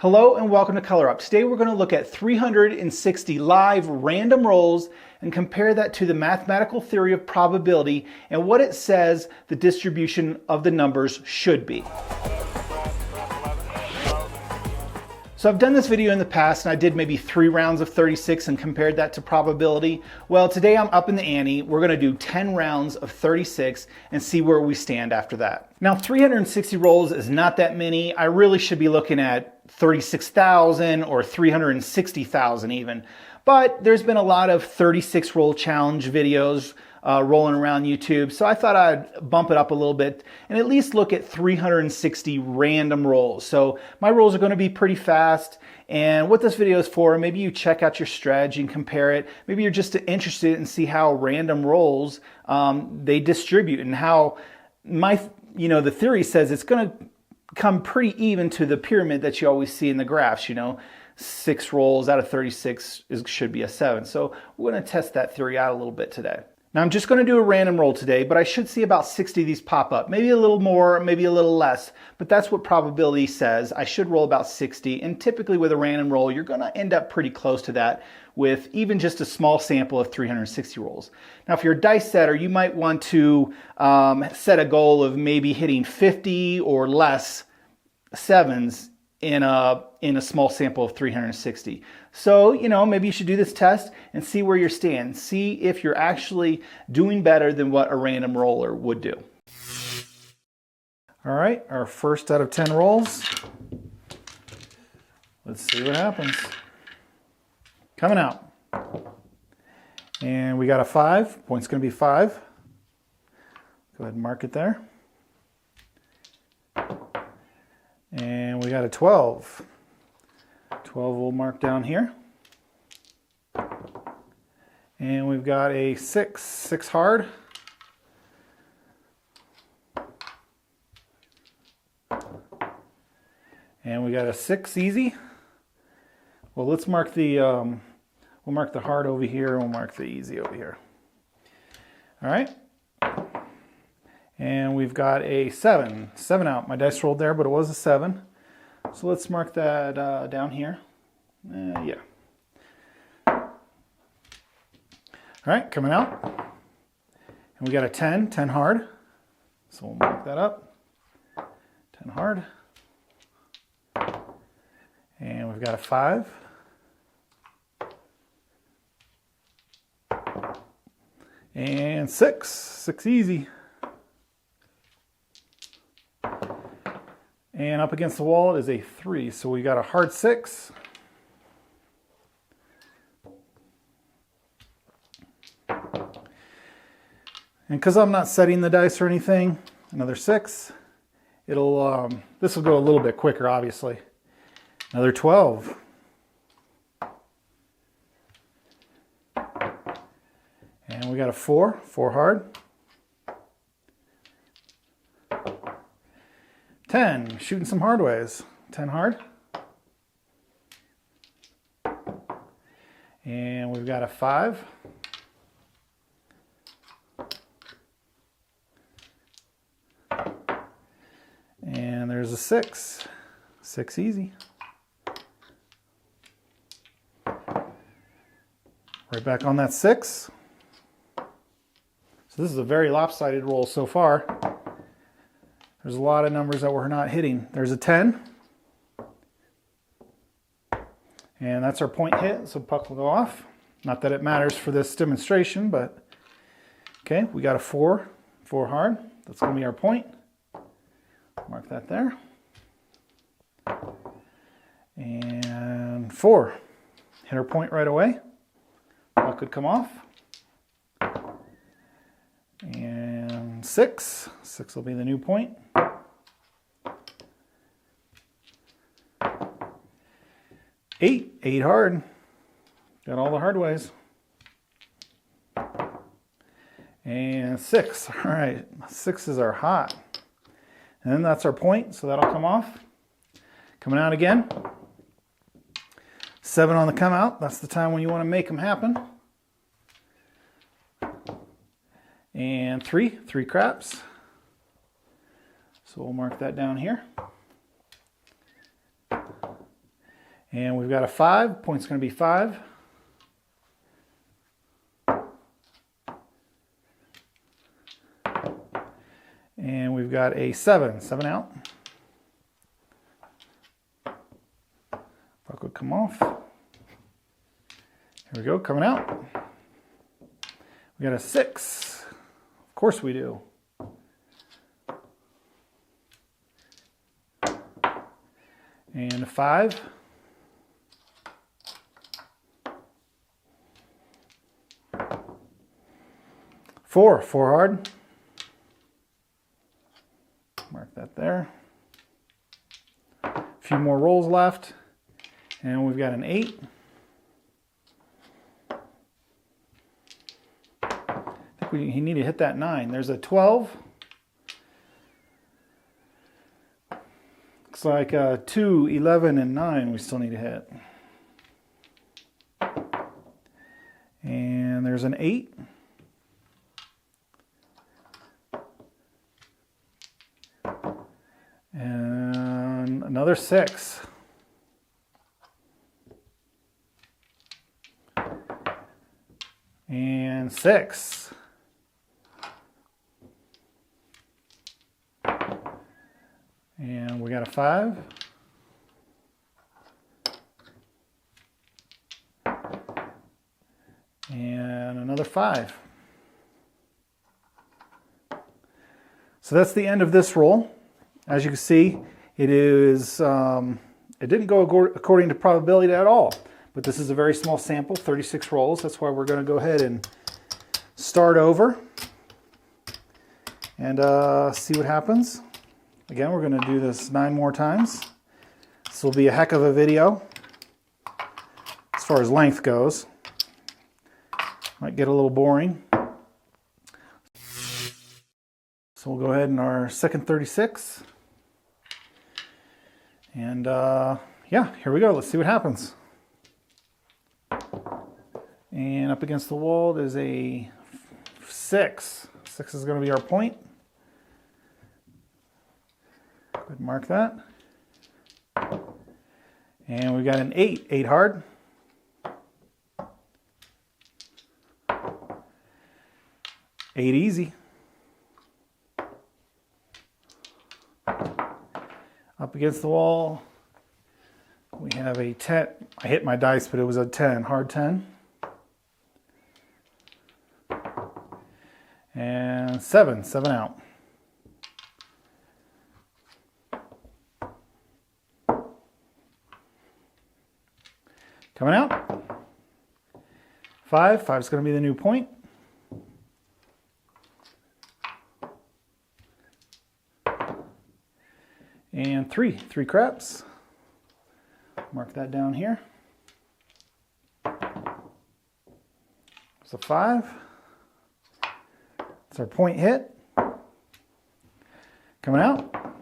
Hello and welcome to Color Up. Today we're going to look at 360 live random rolls and compare that to the mathematical theory of probability and what it says the distribution of the numbers should be. So I've done this video in the past and I did maybe 3 rounds of 36 and compared that to probability. Well, today I'm up in the ante. We're going to do 10 rounds of 36 and see where we stand after that. Now 360 rolls is not that many. I really should be looking at 36,000 or 360,000 even. But there's been a lot of 36 roll challenge videos rolling around YouTube, so I thought I'd bump it up a little bit and at least look at 360 random rolls. So my rolls are going to be pretty fast, and what this video is for, maybe you check out your strategy and compare it. Maybe you're just interested in see how random rolls they distribute and how the theory says it's going to come pretty even to the pyramid that you always see in the graphs. 6 rolls out of 36 should be a 7. So we're going to test that theory out a little bit today. Now I'm just going to do a random roll today, but I should see about 60 of these pop up. Maybe a little more, maybe a little less, but that's what probability says. I should roll about 60, and typically with a random roll, you're going to end up pretty close to that with even just a small sample of 360 rolls. Now if you're a dice setter, you might want to set a goal of maybe hitting 50 or less 7s in a small sample of 360. So, maybe you should do this test and see where you're standing. See if you're actually doing better than what a random roller would do. All right, our first out of 10 rolls. Let's see what happens. Coming out. And we got a 5. Point's going to be 5. Go ahead and mark it there. And we got a 12. 12 we'll mark down here. And we've got a 6. 6 hard. And we got a 6 easy. Well, let's mark the we'll mark the hard over here and we'll mark the easy over here. All right. And we've got a 7. 7 out. My dice rolled there, but it was a 7. So let's mark that down here. Yeah. All right, coming out. And we got a 10. 10 hard. So we'll mark that up. 10 hard. And we've got a 5. And 6. 6 easy. And up against the wall is a 3. So we got a hard 6. And because I'm not setting the dice or anything, another 6. This will go a little bit quicker, obviously. Another 12. And we got a 4. 4 hard. 10, shooting some hard ways. 10 hard. And we've got a 5. And there's a 6. 6 easy. Right back on that 6. So this is a very lopsided roll so far. There's a lot of numbers that we're not hitting. There's a 10. And that's our point hit, so puck will go off. Not that it matters for this demonstration, but okay, we got a 4. 4 hard. That's going to be our point. Mark that there. And 4. Hit our point right away. Puck could come off. And 6. 6 will be the new point. 8. 8 hard. Got all the hard ways. And 6. All right. 6 is our hot. And then that's our point, so that'll come off. Coming out again. 7 on the come out. That's the time when you want to make them happen. And 3 craps. So we'll mark that down here. And we've got a 5. Point's going to be 5. And we've got a 7. 7 out. Puck would come off. Here we go, coming out. We got a 6. Of course we do. And a 5. Four hard. Mark that there. A few more rolls left. And we've got an 8. I think he need to hit that 9. There's a 12. Looks like 2, 11, and 9 we still need to hit. And there's an 8. And another 6. And 6. And we got a 5. And another 5. So that's the end of this roll. As you can see, it didn't go according to probability at all. But this is a very small sample, 36 rolls. That's why we're going to go ahead and start over and see what happens. Again, we're going to do this 9 more times. This will be a heck of a video as far as length goes. Might get a little boring. So we'll go ahead in our second 36. And yeah, here we go. Let's see what happens. And up against the wall is a 6. 6 is going to be our point. Go ahead and mark that. And we've got an 8. 8 hard. Eight easy. Up against the wall, we have a 10. I hit my dice, but it was a 10, hard 10. And 7, 7 out. Coming out. 5, 5 is going to be the new point. And 3 craps. Mark that down here. It's a 5. It's our point hit. Coming out.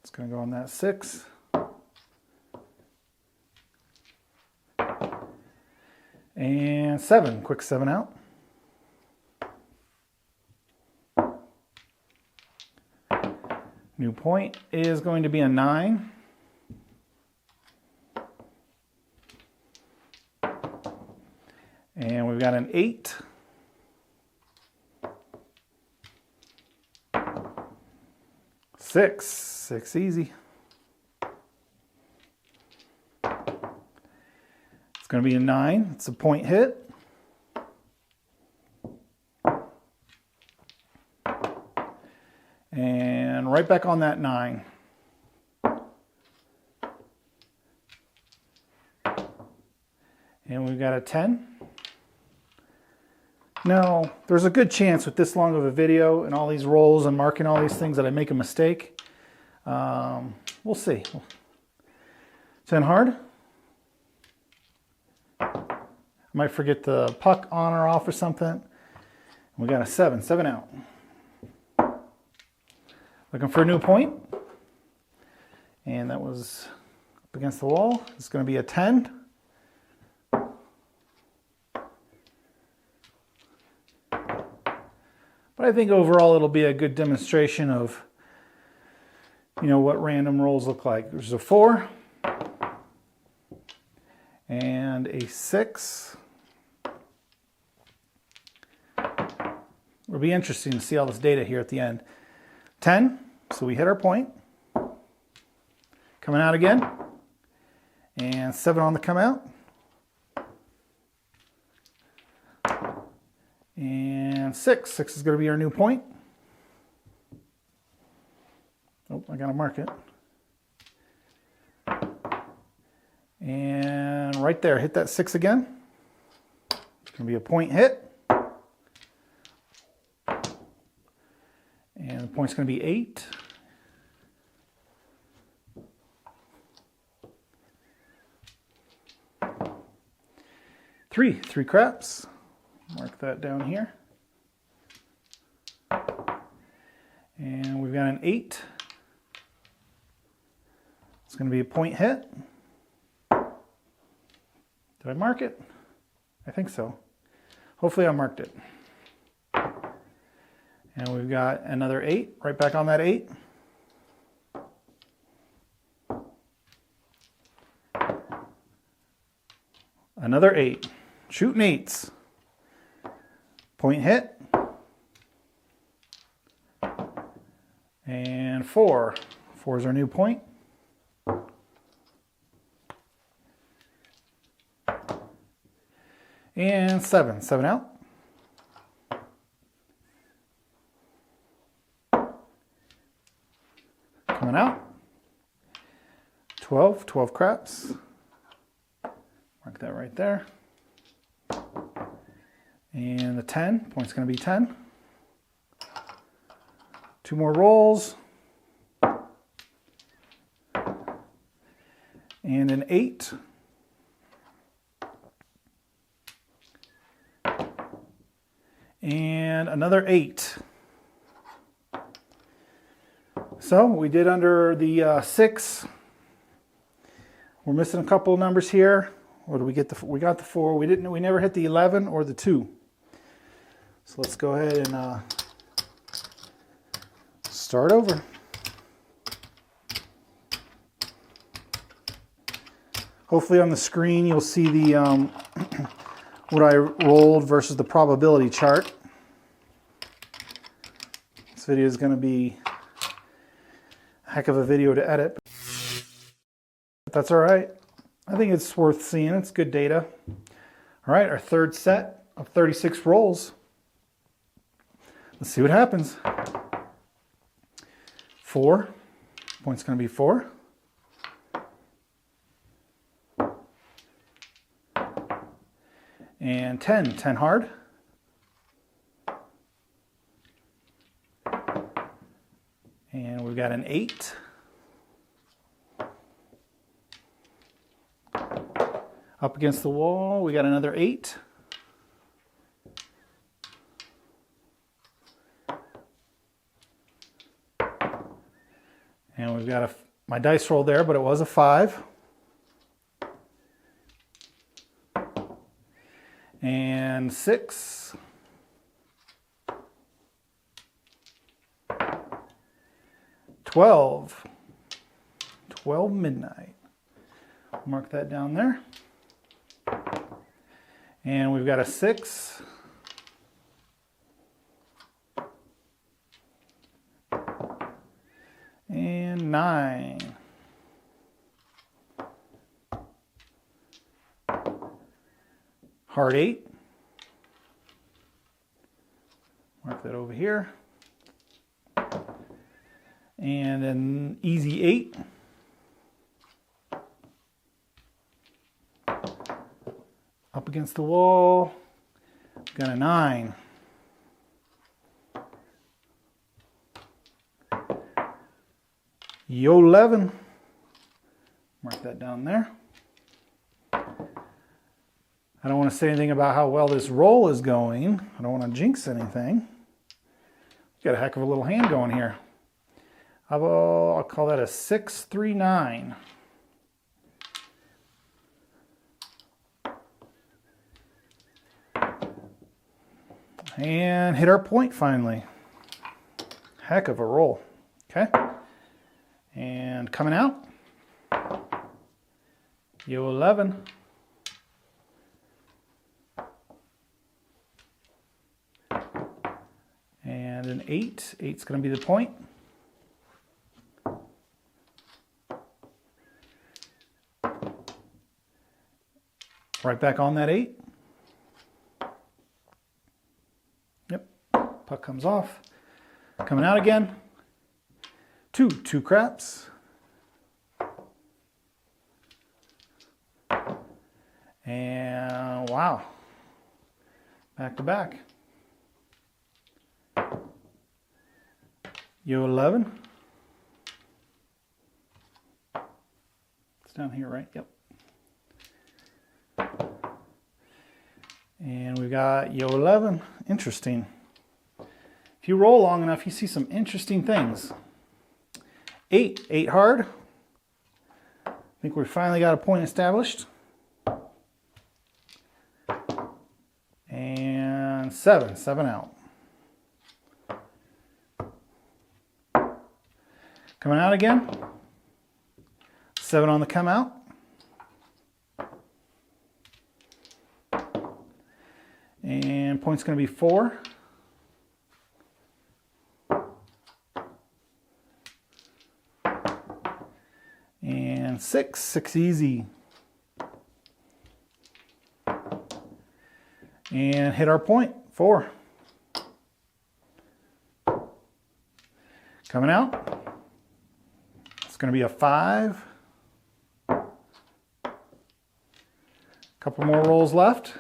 It's going to go on that 6. And 7. Quick 7 out. New point is going to be a 9. And we've got an 8. Six easy. It's going to be a 9. It's a point hit. And right back on that 9. And we've got a 10. Now, there's a good chance with this long of a video and all these rolls and marking all these things that I make a mistake. We'll see. 10 hard. I might forget the puck on or off or something. We got a 7, 7 out. Looking for a new point. And that was up against the wall. It's going to be a 10. But I think overall it'll be a good demonstration of you know what random rolls look like. There's a 4 and a 6. It'll be interesting to see all this data here at the end. 10, so we hit our point. Coming out again. And 7 on the come out. And 6. 6 is going to be our new point. Oh, I got to mark it. And right there, hit that 6 again. It's going to be a point hit. And the point's going to be 8. Three craps. Mark that down here. And we've got an 8. It's going to be a point hit. Did I mark it? I think so. Hopefully I marked it. And we've got another 8, right back on that 8. Another 8. Shooting 8s. Point hit. And 4. 4 is our new point. And 7. 7 out. Coming out. 12. 12 craps. Mark that right there. And the 10. Point's going to be 10. 2 more rolls. And an 8. And another 8. So we did under the 6. We're missing a couple of numbers here. What did we get? We got the 4. We never hit the 11 or the 2. So let's go ahead and start over. Hopefully on the screen you'll see the what I rolled versus the probability chart. This video is going to be a heck of a video to edit, but that's all right. I think it's worth seeing. It's good data. All right, our third set of 36 rolls. Let's see what happens. 4. Point's going to be 4. And 10. 10 hard. And we've got an 8. Up against the wall, we got another 8. And we've got my dice roll there, but it was a 5. And 6. 12. 12 midnight. Mark that down there. And we've got a 6. And 9. Hard 8. Mark that over here. And an easy 8. Up against the wall. Got a 9. Yo 11. Mark that down there. I don't want to say anything about how well this roll is going. I don't want to jinx anything. Got a heck of a little hand going here. I'll call that a 6-3-9. And hit our point finally. Heck of a roll. Okay. And coming out, yo 11. And an 8. 8's going to be the point. Right back on that 8. Yep, puck comes off. Coming out again. 2 craps. And wow, back to back. Yo 11. It's down here, right? Yep. And we got yo 11. Interesting. If you roll long enough, you see some interesting things. 8 hard. I think we finally got a point established. And 7 out. Coming out again. 7 on the come out. And point's going to be 4. And 6 easy. And hit our point, 4. Coming out. It's going to be a 5. Couple more rolls left.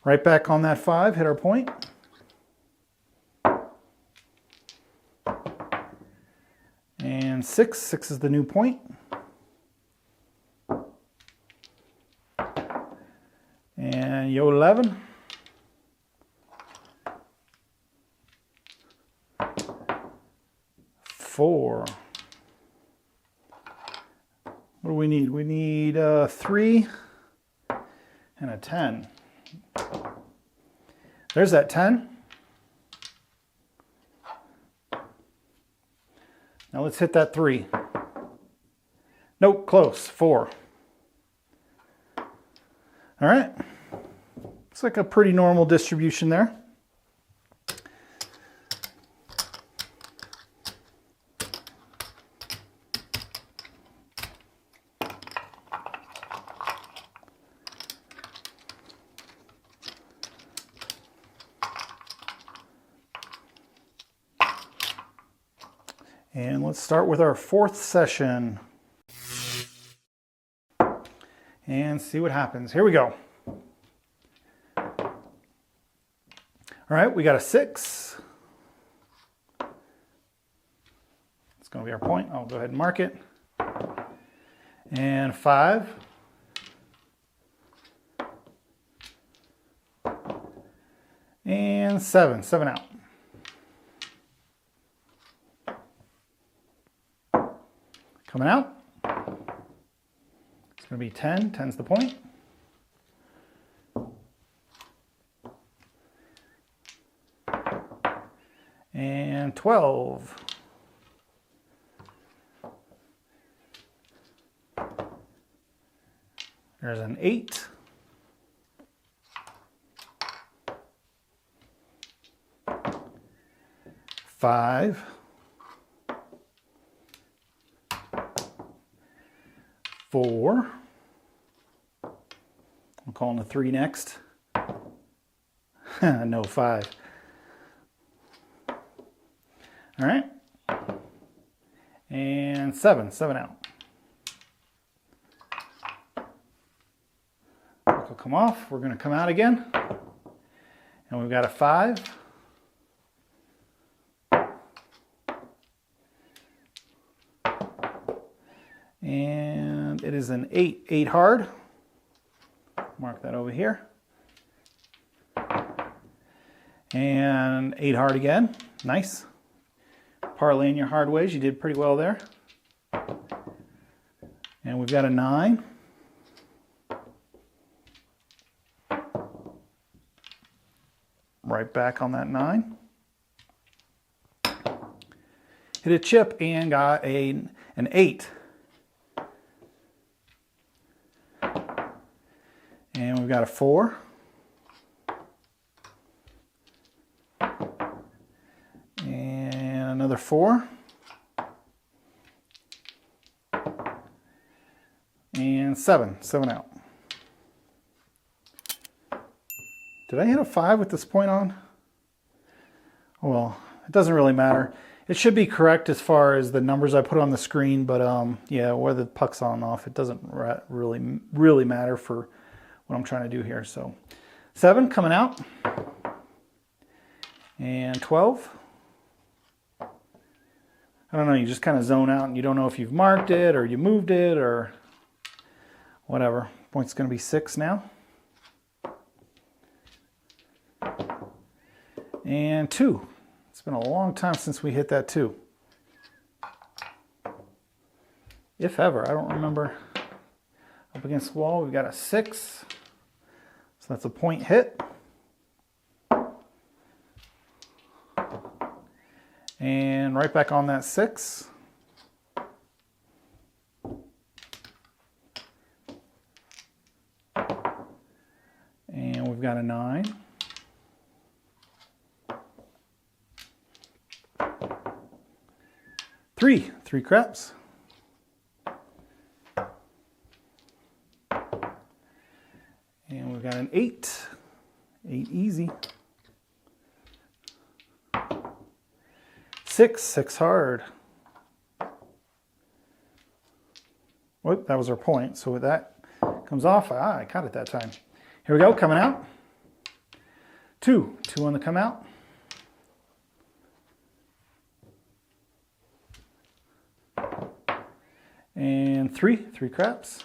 Right back on that 5, hit our point. And 6 is the new point. And yo 11. Four. What do we need? We need 3 and a 10. There's that 10. Now let's hit that 3. Nope, close, 4. All right. Looks like a pretty normal distribution there. And let's start with our 4th session and see what happens. Here we go. All right, we got a 6. It's going to be our point. I'll go ahead and mark it. And 5. And 7 out. Coming out, it's going to be 10. 10's the point. And 12. There's an 8. Five. 4. I'm calling a 3 next. No, 5. All right. And 7 out. Will come off. We're going to come out again. And we've got a 5. And it is an 8. 8 hard. Mark that over here. And 8 hard again. Nice. Parlaying your hard ways. You did pretty well there. And we've got a 9. Right back on that 9. hit a chip and got an 8. And we've got a 4. And another 4. And 7 out. Did I hit a 5 with this point on? Oh, well, it doesn't really matter. It should be correct as far as the numbers I put on the screen, but yeah, where the puck's on and off, it doesn't really matter for what I'm trying to do here. So 7 coming out, and 12. I don't know, you just kind of zone out and you don't know if you've marked it or you moved it or whatever. Point's going to be 6 now. And 2. It's been a long time since we hit that 2. If ever, I don't remember. Up against the wall, we've got a 6. So that's a point hit. And right back on that 6. And we've got a 9. Three craps. And we've got an 8. 8 easy. 6 hard. Whoop, that was our point. So with that comes off. I caught it that time. Here we go, coming out. 2 on the come out. And 3 craps.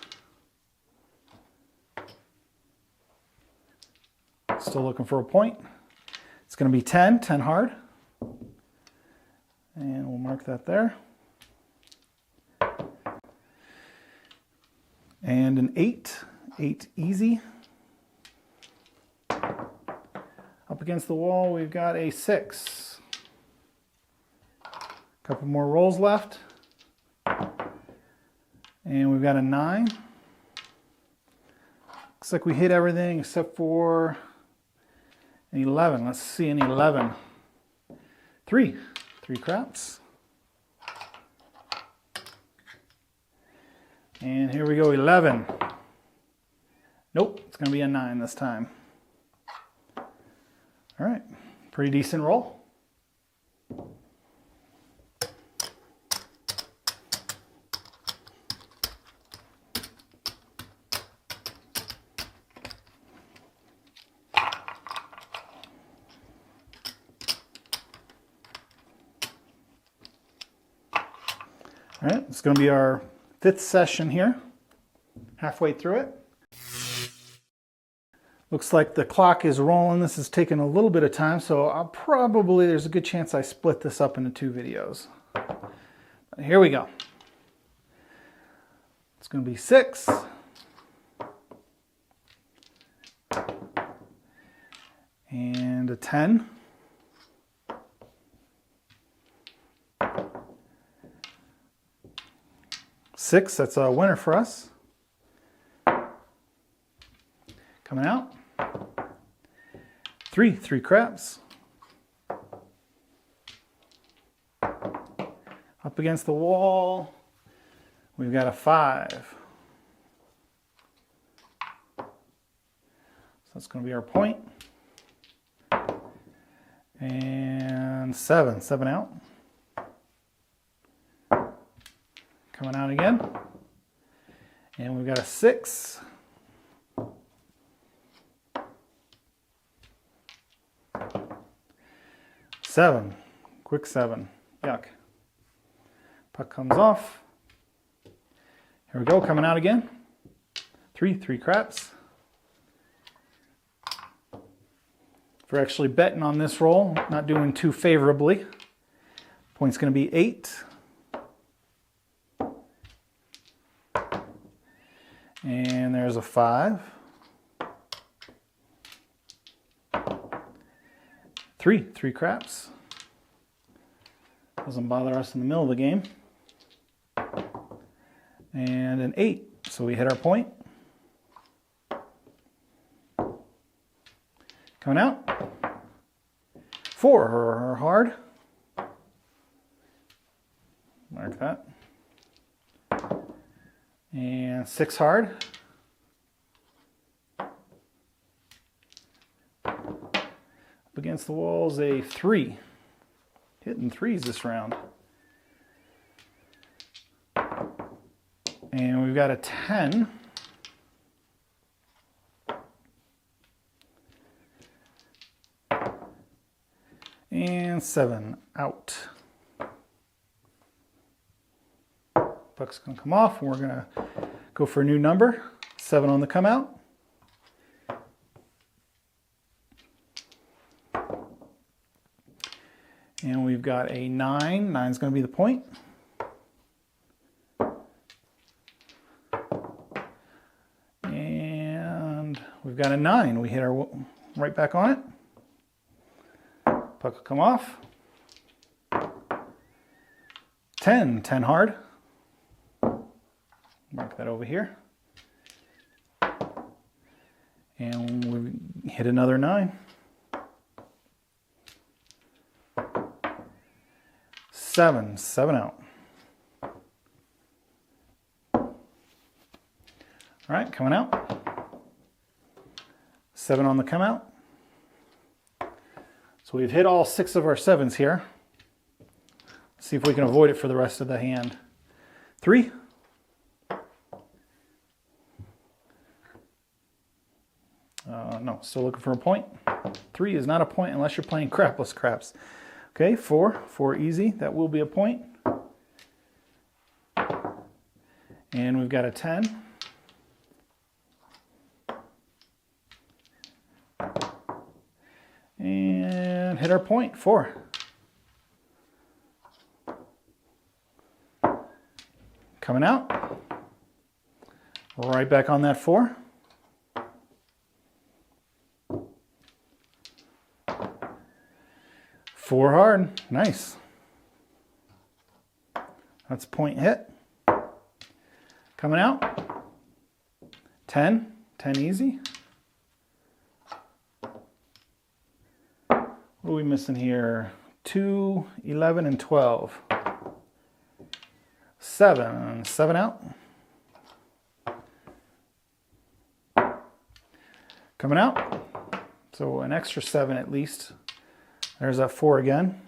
Still looking for a point. It's going to be 10 hard. And we'll mark that there. And an 8 easy. Up against the wall, we've got a 6. Couple more rolls left. And we've got a 9. Looks like we hit everything except for an 11. Let's see an 11. 3 craps. And here we go, 11. Nope, it's going to be a 9 this time. All right, pretty decent roll. All right, it's going to be our 5th session here, halfway through it. Looks like the clock is rolling. This is taking a little bit of time, so there's a good chance I split this up into 2 videos. But here we go. It's going to be 6. And a 10. 6, that's a winner for us. Coming out. 3 craps. Up against the wall, we've got a 5. So that's going to be our point. And 7 out. Coming out again. And we've got a 6. Seven. Quick 7. Yuck. Puck comes off. Here we go, coming out again. 3 craps. If we're actually betting on this roll, not doing too favorably. Point's going to be 8. And there's a 5. 3 craps. Doesn't bother us in the middle of the game. And an 8, so we hit our point. Coming out. 4 hard. Mark that. And 6 hard. Up against the walls, a 3. Hitting 3s this round. And we've got a 10. And 7 out. Puck's gonna come off, and we're gonna go for a new number. 7 on the come out. And we've got a 9. 9's gonna be the point. And we've got a 9. We hit our right back on it. Puck will come off. 10. 10 hard. Mark that over here. And we hit another 9. 7. 7 out. All right, coming out. 7 on the come out. So we've hit all 6 of our 7s here. Let's see if we can avoid it for the rest of the hand. 3. No, still looking for a point. 3 is not a point unless you're playing crapless craps. Okay, 4. 4 easy. That will be a point. And we've got a 10. And hit our point, 4. Coming out. Right back on that 4. Four hard, nice. That's a point hit. Coming out. 10, 10 easy. What are we missing here? 2, 11, and 12. 7, 7 out. Coming out. So an extra 7 at least. There's that 4 again.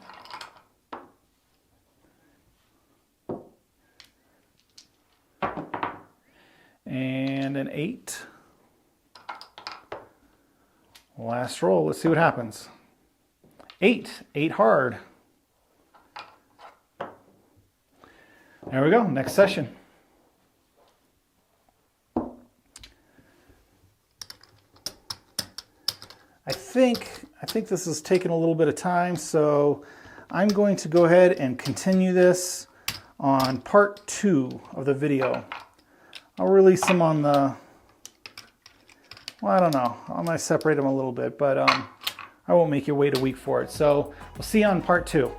And an 8. Last roll, let's see what happens. 8, 8 hard. There we go, next session. I think this is taking a little bit of time, so I'm going to go ahead and continue this on part 2 of the video. I'll release them on the, well, I don't know. I might separate them a little bit, but I won't make you wait a week for it. So we'll see you on part 2.